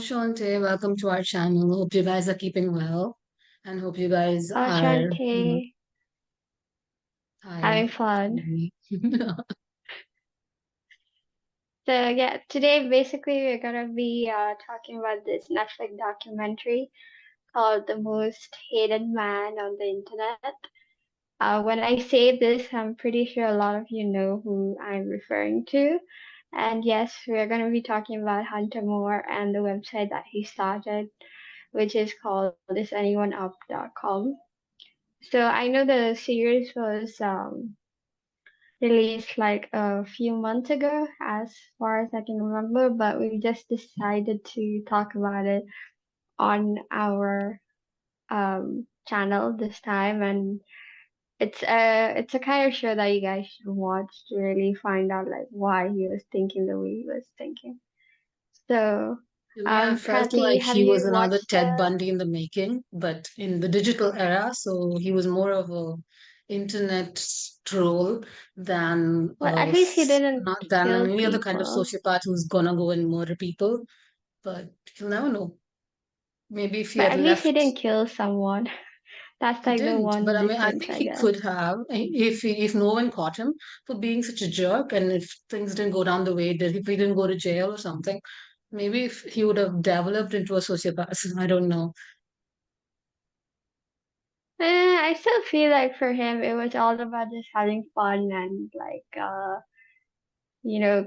Shante. Welcome to our channel. Hope you guys are keeping well and hope you guys are, Shante, hi. having fun. Hi. So yeah, today basically we're gonna be talking about this Netflix documentary called "The Most Hated Man on the Internet." When I say this, I'm pretty sure a lot of you know who I'm referring to. And yes, we're gonna be talking about Hunter Moore and the website that he started, which is called isanyoneup.com. So I know the series was released like a few months ago, as far as I can remember, but we just decided to talk about it on our channel this time, and it's a kind of show that you guys should watch to really find out like why he was thinking the way he was thinking. So, To me, I felt Kathy, like have he was you another watched Ted the? Bundy in the making, but in the digital era. So he was more of a internet troll than Well, at least he didn't not than kill any other kind of people. sociopath who's gonna go and murder people. But you'll never know. Maybe if he But had at least he left. didn't kill someone. That's He like the didn't, but one I mean, I difference, think I he guess. could have if no one caught him for being such a jerk, and if things didn't go down the way it did, if he didn't go to jail or something, maybe if he would have developed into a sociopath. I don't know. I still feel like for him it was all about just having fun and like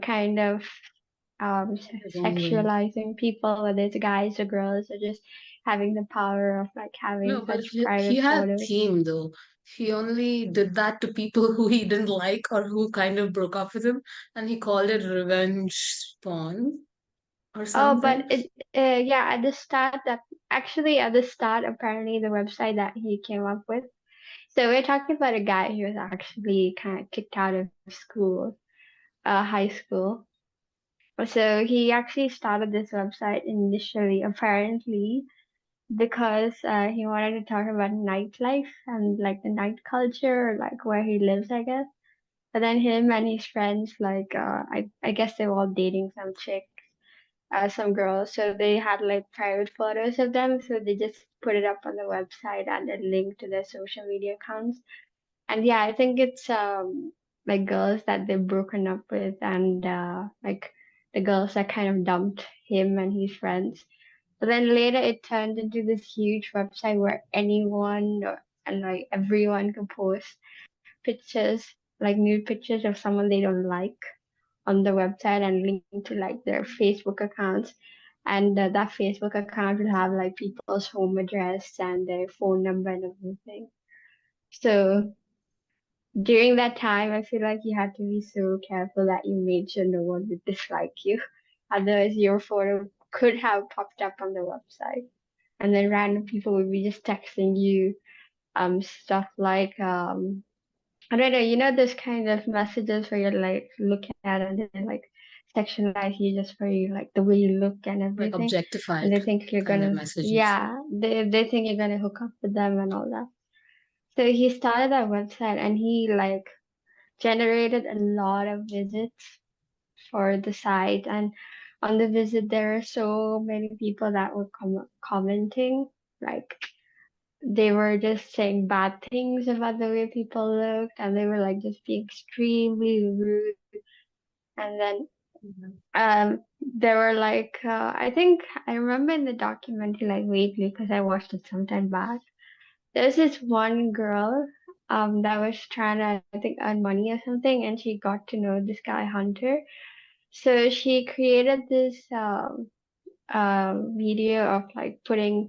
kind of His own way. sexualizing people, whether it's guys or girls, or just having the power of like having No, but such he private had a photos. theme though. He only did that to people who he didn't like or who kind of broke up with him, and he called it revenge porn or Oh, but something. yeah, at the start that actually at the start apparently the website that he came up with. So we're talking about a guy who was actually kind of kicked out of school, high school. So he actually started this website initially, apparently, because he wanted to talk about nightlife and like the night culture, like where he lives, I guess. But then him and his friends, like I guess they were all dating some chick, some girls. So they had like private photos of them. So they just put it up on the website and then link to their social media accounts. And yeah, I think it's like girls that they've broken up with, and like the girls that kind of dumped him and his friends. But then later it turned into this huge website where anyone and like everyone can post pictures, like nude pictures of someone they don't like on the website and link to like their Facebook accounts. And that Facebook account will have like people's home address and their phone number and everything. So during that time, I feel like you had to be so careful that you made sure no one would dislike you. Otherwise, your photo could have popped up on the website, and then random people would be just texting you stuff like I don't know, those kind of messages where you're like look at and then like sectionalize you just for you like the way you look and Like everything, and objectified they think you're kind of gonna messages. yeah they think you're gonna hook up with them and all that. So he started that website and he like generated a lot of visits for the site, and on the visit there are so many people that were commenting, like they were just saying bad things about the way people looked, and they were like just being extremely rude. And then Mhm. there were like I think I remember in the documentary like vaguely because I watched it sometime back. There's this one girl that was trying to I think earn money or something, and she got to know this guy Hunter. So she created this video of like putting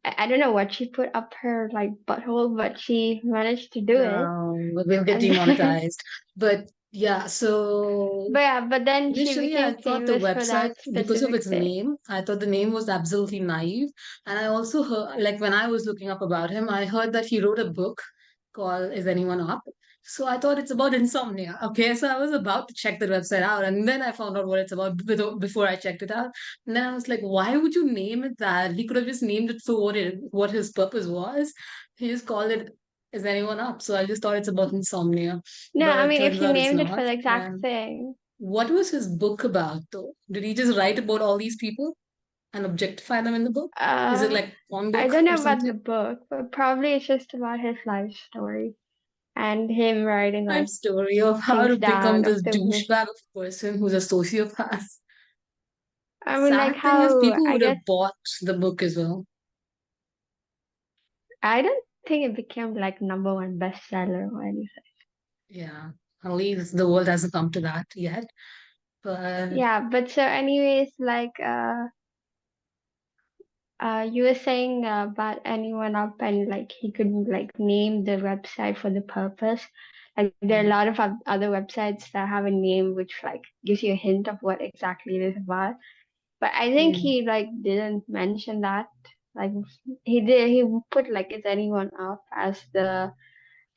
I don't know what she put up her like butthole, but she managed to do it. No, we'll get And then, demonetized. But yeah, so but yeah, but then she initially I became thought the famous for website, that because of specific its thing. name, I thought the name was absolutely naive. And I also heard, like when I was looking up about him, I heard that he wrote a book called Is Anyone Up? So I thought it's about insomnia. Okay, so I was about to check the website out, and then I found out what it's about before I checked it out. And then I was like, why would you name it that? He could have just named it for what his purpose was. He just called it Is Anyone Up? So I just thought it's about insomnia, No, but I it mean if turns he out it's named it for not. the exact And thing. what was his book about, though? Did he just write about all these people? and objectify them in the book? Is it Uh, like porn I book don't or know about the something? book, but probably it's just about his life story and him writing Life like story of how things to become down of this the book. douchebag of a person who's a sociopath. I mean, like Sad thing is, how people I would guess have bought the book as well. I don't think it became like number one bestseller or anything. Yeah, at least the world hasn't come to that yet. But Yeah, but so anyways, like you were saying about anyone up and like he could like name the website for the purpose. Like there are a lot of other websites that have a name which like gives you a hint of what exactly it is about. But I think mm, he like didn't mention that. Like he put like is anyone up as the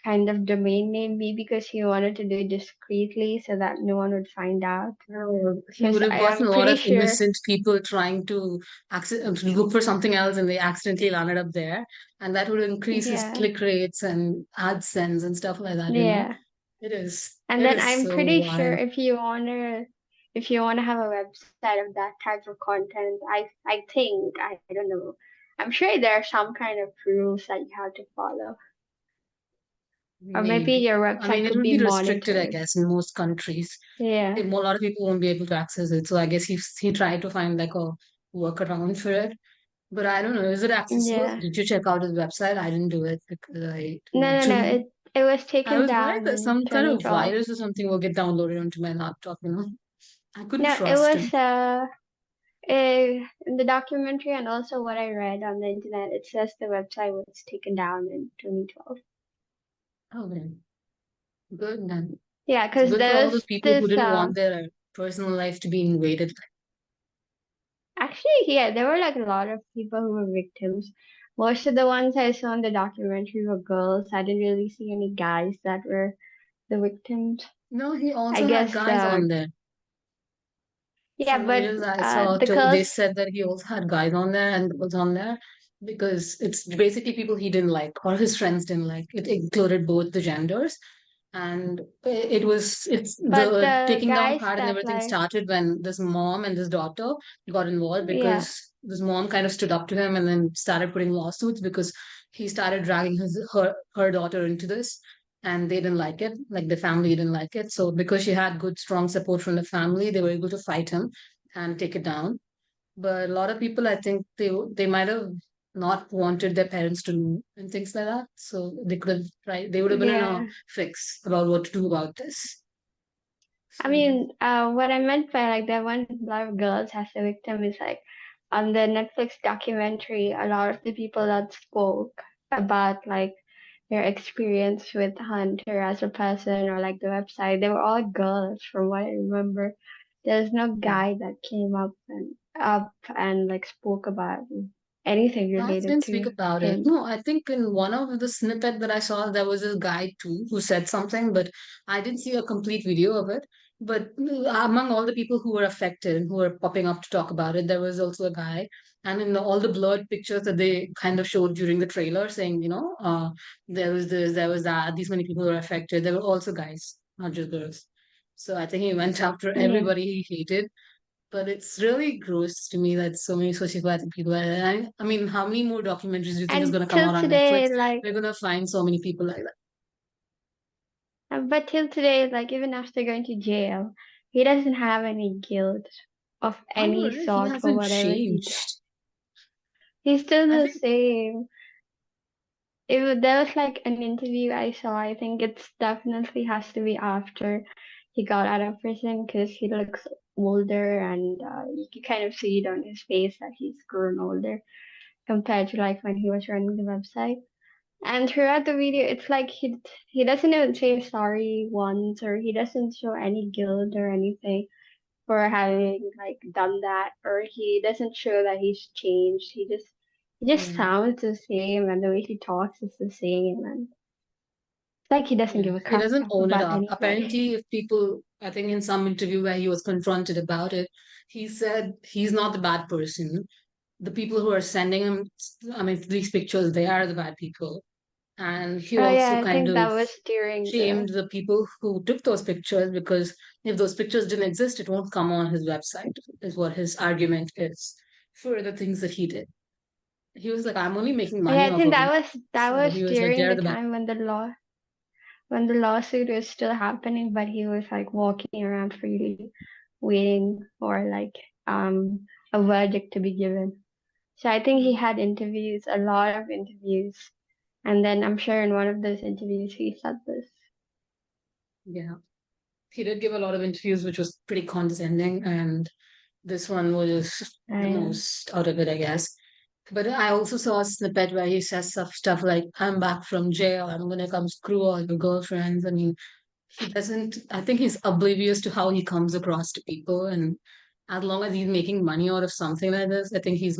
kind of domain name, maybe because he wanted to do it discreetly so that no one would find out. he Because would have gotten I'm a lot pretty of sure, innocent people trying to look for something else and they accidentally landed up there. And that would increase his yeah, click rates and AdSense and stuff like that, you know? yeah. It is. And It then is I'm so pretty sure wild. if you wanna have a website of that type of content, I think I don't know. I'm sure there are some kind of rules that you have to follow, or maybe Maybe. your I website mean, it could would be be restricted, I monitored. guess, in most countries. Yeah, A lot of people won't be able to access it. So I guess he tried to find like a workaround for it. But I don't know, is it accessible? yeah. Did you check out his website? I didn't do it because I don't No, want no, no. to. It was I taken was worried down that in some kind of 2012. virus or something will get downloaded onto my laptop, you know. I couldn't No, it trust was him. in the documentary and also what I read on the internet. It says the website was taken down in 2012. Oh, man. Good then. Yeah, It's because good for there all those was people who this didn't want their personal life to be invaded. actually, yeah, there were like a lot of people who were victims. Most of the ones I saw in the documentary were girls. I didn't really see any guys that were the victims. No, he I also had guess guys on there. yeah, Some but videos I saw, the girls they said that he also had guys on there and was on there because it's basically people he didn't like or his friends didn't like. It included both the genders, and it's but the the taking down guys part and that everything like started when this mom and this daughter got involved yeah. because this mom kind of stood up to him and then started putting lawsuits because he started dragging her daughter into this and they didn't like it, like the family didn't like it. So because she had good, strong support from the family, they were able to fight him and take it down. But a lot of people, I think they might have not wanted their parents to know and things like that. So they could have tried. They would have been in a Yeah. fix about what to do about this. I So mean, what I meant by like that one lot of girls as a victim is like on the Netflix documentary, a lot of the people that spoke about like their experience with Hunter as a person or like the website, they were all girls from what I remember. There's no yeah. guy that came up and like spoke about anything Guys related didn't speak to about it. him. No, I think in one of the snippet that I saw, there was a guy too who said something, but I didn't see a complete video of it. But among all the people who were affected and who were popping up to talk about it, there was also a guy. And in all the blurred pictures that they kind of showed during the trailer, saying, there was this, there was that, these many people were affected. There were also guys, not just girls. So I think he went after Yeah. everybody he hated, but it's really gross to me that so many sociopathic people are. And I mean, how many more documentaries do you think is And going to come till out on Netflix? today, like We're going to find so many people like that. But till today, like even after going to jail, he doesn't have any guilt of I know, any right? He sort for hasn't whatever he did. changed. He's still I the think, same. There was like an interview I saw. I think it's definitely has to be after he got out of prison because he looks older and you can kind of see it on his face that he's grown older compared to like when he was running the website. And throughout the video, it's like he doesn't even say sorry once, or he doesn't show any guilt or anything for having like done that, or he doesn't show that he's changed. He just yeah, sounds the same, and the way he talks is the same, and it's like he doesn't yeah. give a He crap doesn't own it about up. anybody. Apparently, if people, I think in some interview where he was confronted about it, he said he's not the bad person. The people who are sending him, I mean, these pictures, they are the bad people. And he Oh also yeah, I kind think of that was during shamed the the people who took those pictures because if those pictures didn't exist, it won't come on his website, is what his argument is. for the things that he did. He was like, I'm only making Yeah, money I off think of it. that So was he was like, during they're the the best. time when the lawsuit was still happening, but he was like walking around freely, waiting for like a verdict to be given. So I think he Mm. had interviews, a lot of interviews, and then I'm sure in one of those interviews he said this. Yeah. He did give a lot of interviews, which was pretty condescending, and this one was the I most out of it, I guess. But I also saw a snippet where he says stuff like, I'm back from jail, I'm gonna come screw all your girlfriends. I mean, he doesn't, I think he's oblivious to how he comes across to people. And as long as he's making money out of something like this, I think he's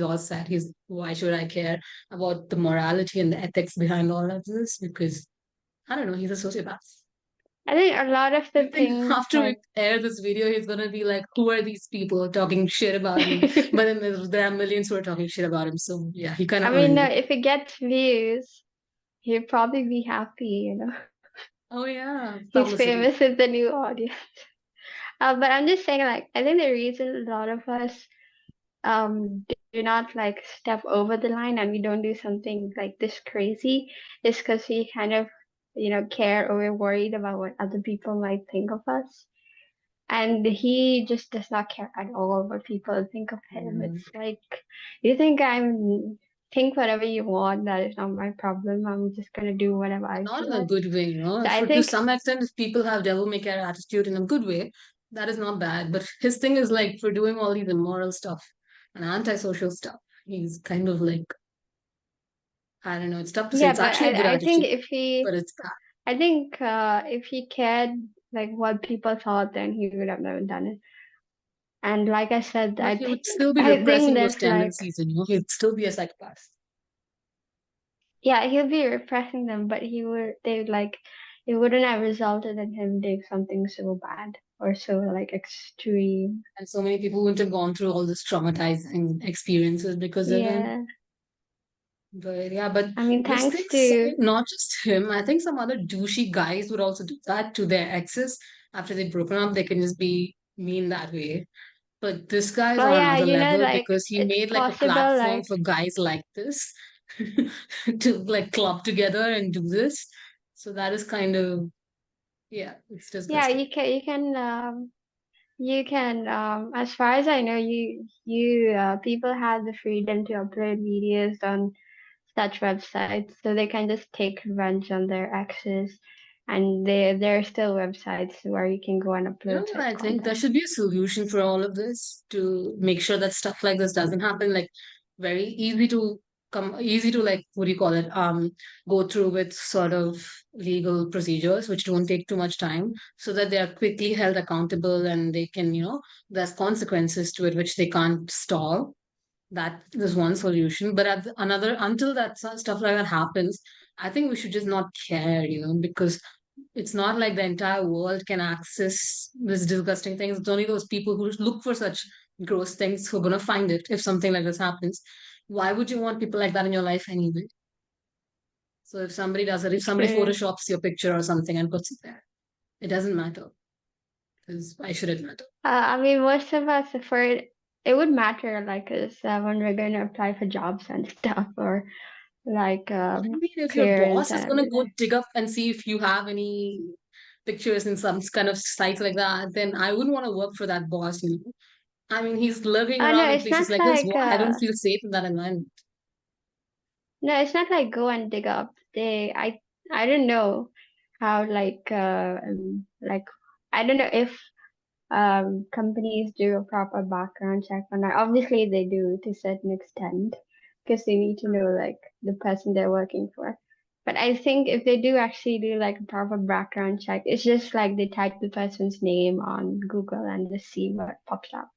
all set. Why should I care about the morality and the ethics behind all of this? Because I don't know, he's a sociopath. think a lot of the You think things after we like air this video, he's gonna be like, "Who are these people talking shit about me?" But then there are millions who are talking shit about him. So yeah, he kind I of mean, earned it. if it gets views, he'd probably be happy. Oh yeah, He's publicity. famous with the new audience. But I'm just saying, like, I think the reason a lot of us do not like step over the line and we don't do something like this crazy is because we kind of, care or we're worried about what other people might think of us. And he just does not care at all what people think of him. Mm. It's like, think whatever you want, that is not my problem. I'm just gonna do whatever I Not feel in a like. good way, So I For to think, some extent, if people have devil may care attitude in a good way, that is not bad. But his thing is like for doing all these immoral stuff and antisocial stuff. He's kind of like I don't know. It's tough to say. yeah, It's but actually a good I think attitude, but it's bad. if he cared like what people thought, then he would have never done it. And like I said, But he would still be I think repressing those there's like, tendencies, he'd still be a psychopath. yeah, he'll be repressing them, but it wouldn't have resulted in him doing something so bad or so like extreme. And so many people wouldn't have gone through all this traumatizing experiences because of him. Yeah, But yeah, but I mean, this thanks thing's to not just him. I think some other douchey guys would also do that to their exes after they've broken up. They can just be mean that way. But this guy is well, on yeah, another level like because he it's made like a possible, platform like for guys like this to like club together and do this. So that is kind of, yeah, it's yeah, disgusting. you can, as far as I know, people have the freedom to upload videos on such websites, so they can just take revenge on their exes, and there are still websites where you can go and You know upload what such I think? There content. should be a solution for all of this to make sure that stuff like this doesn't happen. Like very easy to like what do you call it? Go through with sort of legal procedures which don't take too much time, so that they are quickly held accountable and they can, there's consequences to it which they can't stall. That is one solution. But another, until stuff like that happens, I think we should just not care, because it's not like the entire world can access this disgusting things. It's only those people who look for such gross things who are going to find it if something like this happens. Why would you want people like that in your life anyway? So if somebody does it, if somebody True. photoshops your picture or something and puts it there, it doesn't matter. Because why should it matter? I mean, most of us, for it would matter, like, 'cause, when we're going to apply for jobs and stuff, or like I mean, if your clearance boss is and going to go everything. dig up and see if you have any pictures in some kind of sites like that, then I wouldn't want to work for that boss. I mean, he's lurking Oh no, around in it's places not like this. like Why? I don't feel safe in that environment. go and dig up. I don't know how like I don't know if companies do a proper background check on that. Obviously they do to a certain extent because they need to know like the person they're working for. But I think if they do actually do like a proper background check, it's just like they type the person's name on Google and just see what pops up.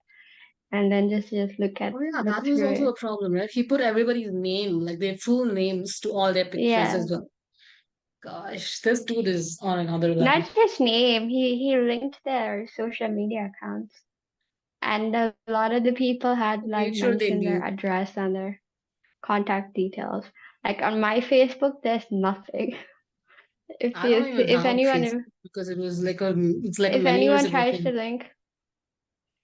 And then just Oh yeah, look that was through also it. a problem, right? He put everybody's name, like their full names, to all their pictures Yeah. as well. Gosh, this dude is on another level. Not just name, he linked their social media accounts. And a lot of the people had He like made sure they mentioned their knew. address and their contact details. Like on my Facebook, there's nothing. I don't even If have anyone Facebook because it's like a if many years anyone ago tries to thing. link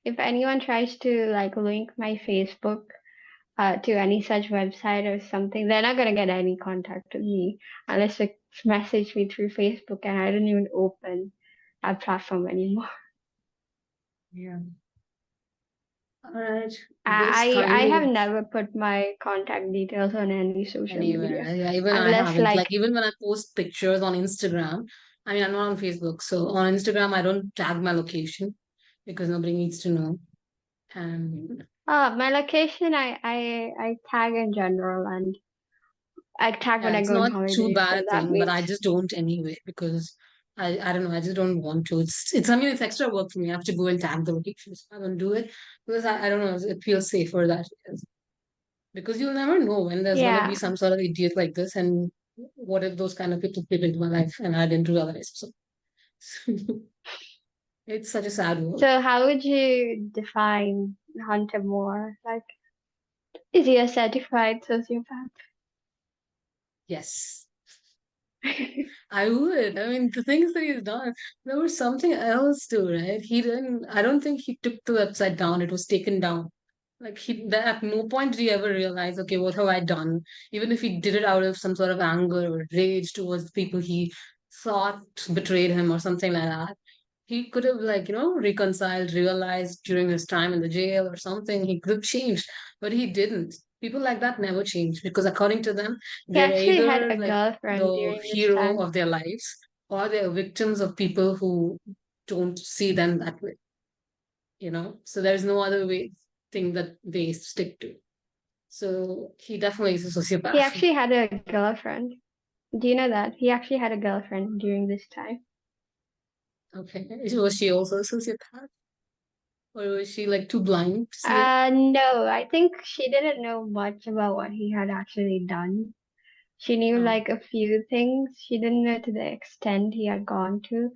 if anyone tries to like link my Facebook to any such website or something, they're not gonna get any contact with me unless they message me through Facebook, and I don't even open that platform anymore. Yeah. All right. This I kind have of never put my contact details on any social media anywhere. Yeah, even I unless haven't. Like like even when I post pictures on Instagram, I mean I'm not on Facebook, so on Instagram I don't tag my location because nobody needs to know. And my location I tag in general, and I tag when yeah, I it's go on not too holidays, bad so a that thing, but means I just don't anyway because I don't know, I just don't want to. It's I mean it's extra work for me. I have to go and tag the locations. I don't do it because I don't know, it feels safer that way. Because you'll never know when there's gonna be yeah. some sort of idiot like this and what if those kind of people came into my life and I didn't realize. So it's such a sad world. So how would you define Hunter Moore? Like, is he a certified sociopath? Yes. I would. I mean, the things that he's done, there was something else too, right? He didn't, I don't think he took the website down. It was taken down. Like that at no point did he ever realize, okay, what have I done? Even if he did it out of some sort of anger or rage towards the people he thought betrayed him or something like that, he could have like, reconciled, realized during his time in the jail or something. He could have changed, but he didn't. People like that never change because according to them, He they're actually had either a like girlfriend the during this hero time. of their lives or they're victims of people who don't see them that way. So there's no other way thing that they stick to. So he definitely is a He sociopath. actually had a girlfriend. Do you know that? He actually had a girlfriend during this time. Okay. Was she also a sociopath? Or was she like too blind to see it? No, I think she didn't know much about what he had actually done. She knew Oh, like a few things. She didn't know to the extent he had gone to.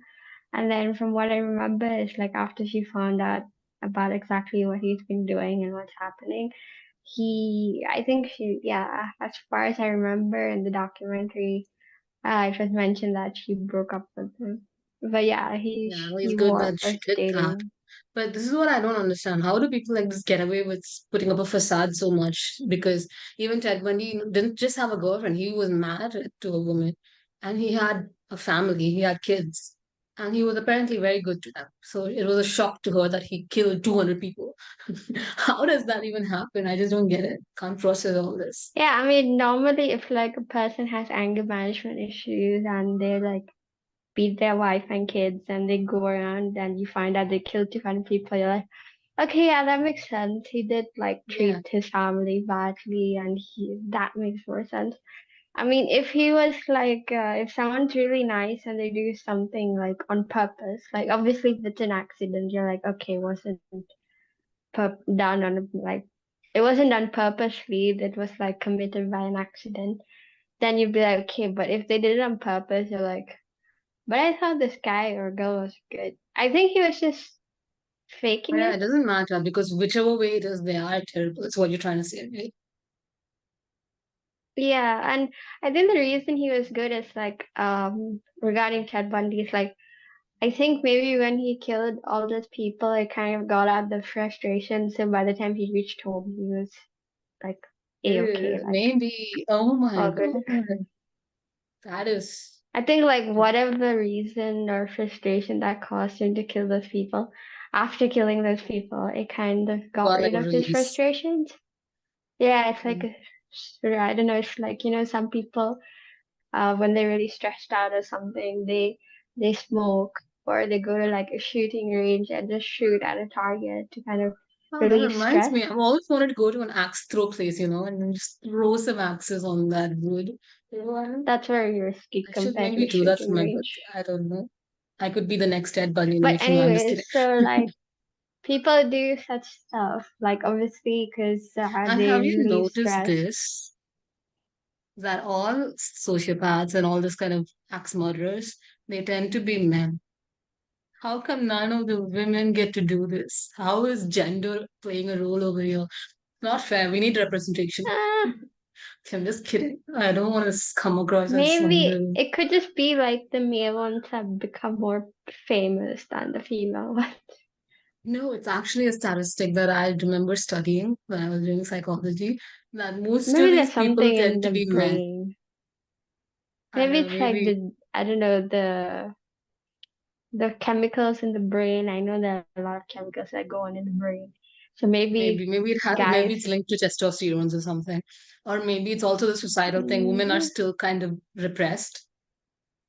And then from what I remember is like after she found out about exactly what he's been doing and what's happening, I think yeah, as far as I remember in the documentary, it was mentioned that she broke up with him. But yeah, yeah, well, it's he good was that she did that. dating. But this is what I don't understand. How do people like this get away with putting up a facade so much? Because even Ted Bundy didn't just have a girlfriend, he was married to a woman and he had a family, he had kids, and he was apparently very good to them. So it was a shock to her that he killed 200 people. How does that even happen? I just don't get it. Can't process all this. Yeah, I mean, normally if like a person has anger management issues and they like beat their wife and kids and they go around and you find out they killed 200 people, you're like, okay, yeah, that makes sense. He did like Yeah. treat his family badly, and that makes more sense. I mean, if he was like, if someone's really nice and they do something like on purpose, like obviously if it's an accident, you're like, okay, wasn't done on like, it wasn't done purposely, that was like committed by an accident, then you'd be like, okay, but if they did it on purpose, you're like, but I thought this guy or girl was good. I think he was just faking Yeah, it it. doesn't matter because whichever way it is, they are terrible. That's what you're trying to say, right? Yeah, and I think the reason he was good is like regarding Ted Bundy is like I think maybe when he killed all those people, it kind of got out the frustration. So by the time he reached home, he was like a-okay, like Maybe. Oh my all good. God. That is I think like whatever reason or frustration that caused him to kill those people, after killing those people, it kind of got got like rid a of his release. frustrations. Yeah, it's like Mm. I don't know. It's like some people, when they're really stressed out or something, they smoke or they go to like a shooting range and just shoot at a target to kind of Oh, that release reminds stress. me. I've always wanted to go to an axe throw place, and then just throw some axes on that wood. What? That's very risky I should compared to maybe a do that for shooting my range. birthday. I don't know. I could be the next Ted Bundy in the But making. No, I'm just kidding. anyways, so like people do such stuff, like obviously because And they have you relieve noticed stress. this? That all sociopaths and all this kind of axe murderers, they tend to be men. How come none of the women get to do this? How is gender playing a role over here? Not fair. We need representation. Uh, I'm just kidding. I don't want to come across as some Maybe real. it could just be like the male ones have become more famous than the female ones. No, it's actually a statistic that I remember studying when I was doing psychology, that most of Maybe these there's people something in tend to the be men. brain. I Maybe don't know, it's like maybe I don't know, the chemicals in the brain. I know there are a lot of chemicals that go on in the brain. So maybe maybe guys. it's linked to testosterone or something. Or maybe it's also the societal thing. Women are Mm, still kind of repressed,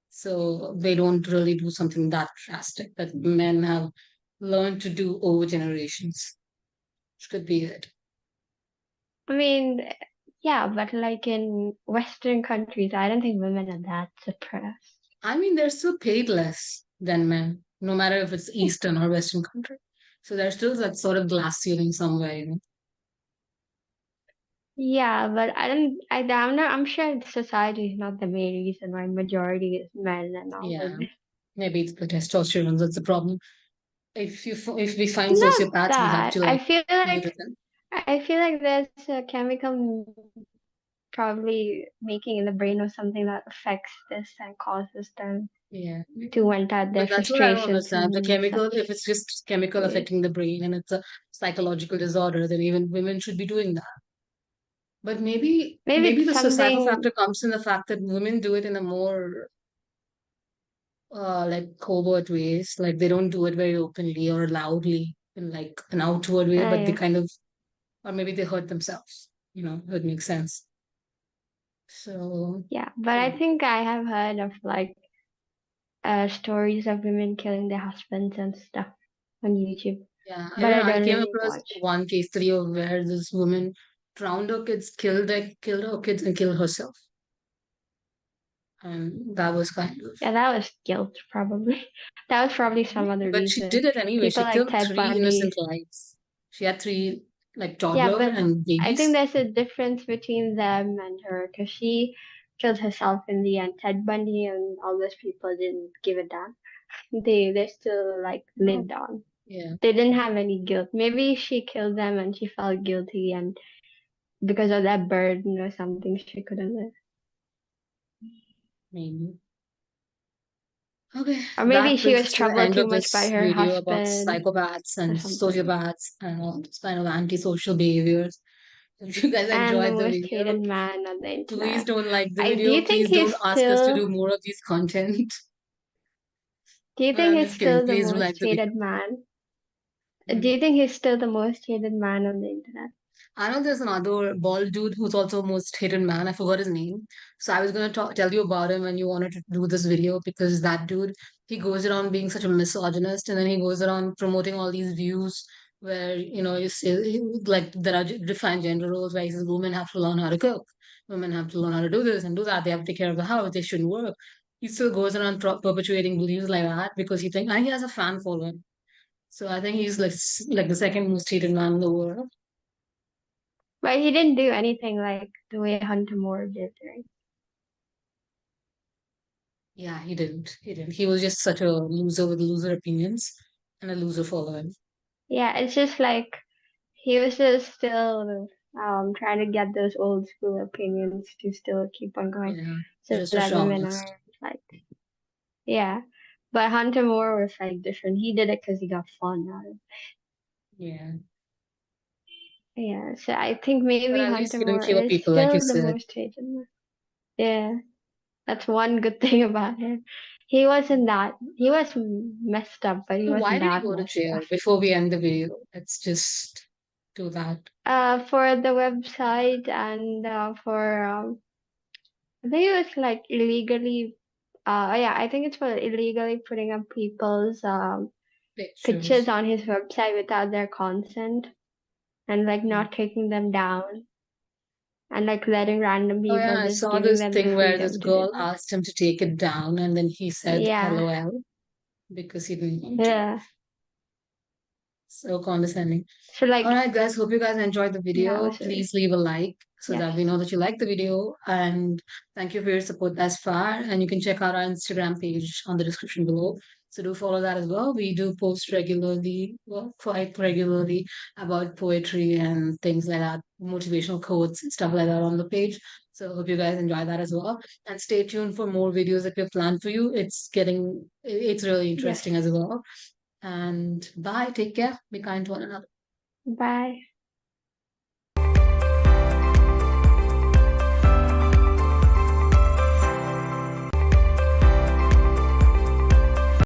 so they don't really do something that drastic that men have learned to do over generations. Which could be it. I mean, yeah, but like in Western countries, I don't think women are that suppressed. I mean, they're still paid less than men, no matter if it's Eastern or Western country. So there's still that sort of glass ceiling somewhere, you know. Yeah, but I don't. I'm not. I'm sure society is not the main reason why majority is men and not Yeah, women. maybe it's the testosterone that's the problem. If we find Not sociopaths, we have that. to I like feel neuter like them. I feel like there's a chemical probably making in the brain or something that affects this and causes them Yeah, to vent out their but that's what I don't frustrations understand. The in chemical, if such it's just chemical ways. affecting the brain and it's a psychological disorder, then even women should be doing that. But Maybe maybe it's the societal something. factor comes in the fact that women do it in a more like covert ways. Like they don't do it very openly or loudly in like an outward way, but they Yeah. kind of, or maybe they hurt themselves. You know, it makes sense. So Yeah, but I yeah, think I have heard of like stories of women killing their husbands and stuff on YouTube, yeah. I but know I I don't came really across watch. one case study of where this woman drowned her kids, killed her kids, and killed herself, and that was kind of. Yeah, that was guilt probably. That was probably some other But she reason. did it anyway. People She like killed Ted three innocent Bundy. lives. She had three like Yeah, toddler but and I think babies. there's a difference between them and her because she killed herself in the end. Ted Bundy and all those people didn't give a damn. They still like Oh, lived on. yeah, They didn't have any guilt. Maybe she killed them and she felt guilty and because of that burden or something she couldn't live. maybe. Okay, Or maybe that she brings was us to the troubled end too of much by this her video about husband psychopaths or and something. sociopaths and all this kind of antisocial behaviors. If you guys And the enjoyed the most video, hated man on the please internet. don't like the I do video. you think Please he's don't ask us to do still more of these content. do you No, think I'm he's just kidding. still the Please do like most the video. hated man? Do Mm. you think he's still the most hated man on the internet? I know there's another bald dude who's also most hated man. I forgot his name. So I was gonna tell you about him when you wanted to do this video because that dude, he goes around being such a misogynist and then he goes around promoting all these views where, you know, you say like there are defined gender roles where he says women have to learn how to cook, women have to learn how to do this and do that, they have to take care of the house, they shouldn't work. He still goes around perpetuating beliefs like that because he thinks, and he has a fan following. So I think he's like the second most hated man in the world. But he didn't do anything like the way Hunter Moore did, right? Yeah, he didn't. He didn't. He was just such a loser with loser opinions and a loser following. Yeah, it's just like he was just still trying to get those old school opinions to still keep on going Yeah, so just a that women chauvinist. are like yeah. But Hunter Moore was like different. He did it because he got fun out of it. Yeah, Yeah, so I think but maybe at least Hunter he didn't Moore kill is people, like you still the said. most hated one. Yeah, that's one good thing about him. He wasn't that, he was messed up, but he So why wasn't did he that go to messed up. jail? Before we end the video, let's just do that. For the website and for, I think it was like illegally, yeah, I think it's for illegally putting up people's pictures Pictures. on his website without their consent and like Mm. not taking them down and like letting random Oh yeah, people I just saw giving this them the thing where this freedom to do girl that. asked him to take it down, and then he said Yeah, LOL because he didn't want to. yeah. So condescending. So All like right, guys, hope you guys enjoyed the that video. was really Please leave a like so yes, that we know that you like the video. And thank you for your support thus far. And you can check out our Instagram page on the description below. So do follow that as well. We do post regularly, well, quite regularly about poetry and things like that, motivational quotes and stuff like that on the page. So hope you guys enjoy that as well. And stay tuned for more videos that we have planned for you. It's really yes. interesting as well. And bye. Take care. Be kind to one another. Bye.